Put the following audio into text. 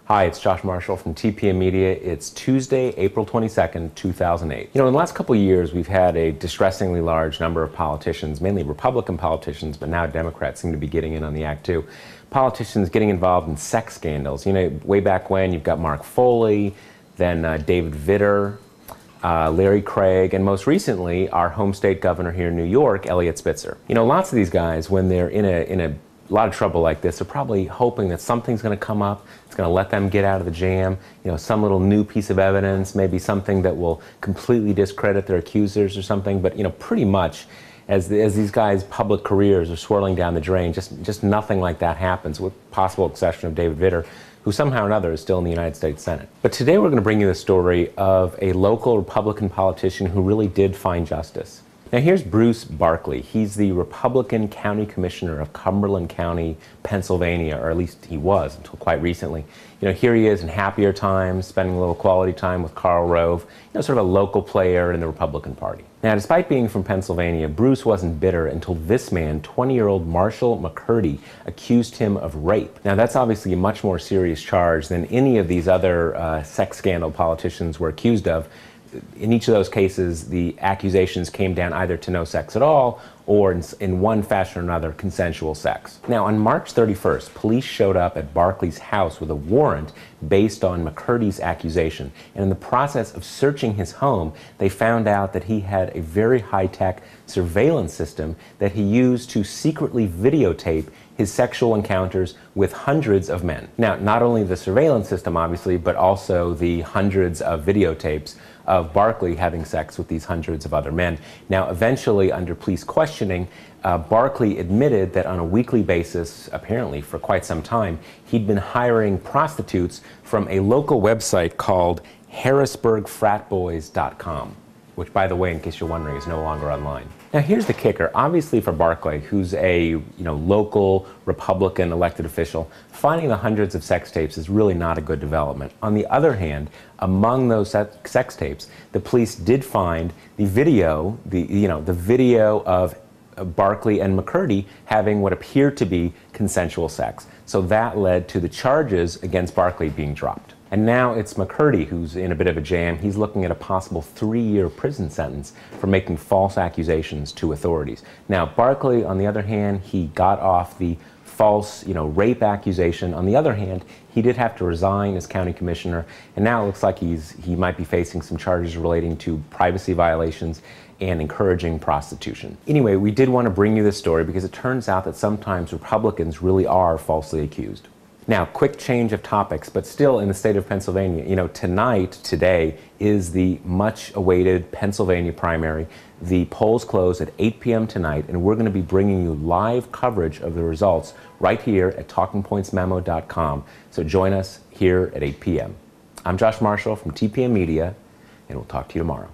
Hi, it's Josh Marshall from TPM Media. It's Tuesday, April 22nd, 2008. In the last couple of years, we've had a distressingly large number of politicians, mainly Republican politicians, but now Democrats seem to be getting in on the act too. Politicians getting involved in sex scandals. Way back when, you've got Mark Foley, then David Vitter, Larry Craig, and most recently, our home state governor here in New York, Eliot Spitzer. Lots of these guys, when they're in a lot of trouble like this, are probably hoping that something's going to come up, it's going to let them get out of the jam, some little new piece of evidence, maybe something that will completely discredit their accusers or something. But pretty much as these guys' public careers are swirling down the drain, just nothing like that happens, with possible exception of David Vitter, who somehow or another is still in the United States Senate. But today we're going to bring you the story of a local Republican politician who really did find justice. Now here's Bruce Barclay. He's the Republican County Commissioner of Cumberland County, Pennsylvania, or at least he was until quite recently. Here he is in happier times, spending a little quality time with Karl Rove, sort of a local player in the Republican Party. Now, despite being from Pennsylvania, Bruce wasn't bitter until this man, 20-year-old Marshall McCurdy, accused him of rape. Now, that's obviously a much more serious charge than any of these other sex scandal politicians were accused of. In each of those cases, the accusations came down either to no sex at all, or in one fashion or another, consensual sex. Now, on March 31st, police showed up at Barclay's house with a warrant based on McCurdy's accusation. And in the process of searching his home, they found out that he had a very high-tech surveillance system that he used to secretly videotape his sexual encounters with hundreds of men. Now, not only the surveillance system, obviously, but also the hundreds of videotapes of Barclay having sex with these hundreds of other men. Now, eventually, under police questioning, Barclay admitted that on a weekly basis, apparently for quite some time, he'd been hiring prostitutes from a local website called harrisburgfratboys.com, which, by the way, in case you're wondering, is no longer online. Now, here's the kicker. Obviously, for Barclay, who's a local Republican elected official, finding the hundreds of sex tapes is really not a good development. On the other hand, among those sex tapes, the police did find the video, the video of Barclay and McCurdy having what appeared to be consensual sex. So that led to the charges against Barclay being dropped. And now it's McCurdy who's in a bit of a jam. He's looking at a possible 3-year prison sentence for making false accusations to authorities. Now, Barclay, on the other hand, he got off the false, rape accusation. On the other hand, he did have to resign as county commissioner, and now it looks like he might be facing some charges relating to privacy violations and encouraging prostitution. Anyway, we did want to bring you this story because it turns out that sometimes Republicans really are falsely accused. Now, quick change of topics, but still in the state of Pennsylvania. Today is the much-awaited Pennsylvania primary. The polls close at 8 p.m. tonight, and we're going to be bringing you live coverage of the results right here at TalkingPointsMemo.com. So join us here at 8 p.m. I'm Josh Marshall from TPM Media, and we'll talk to you tomorrow.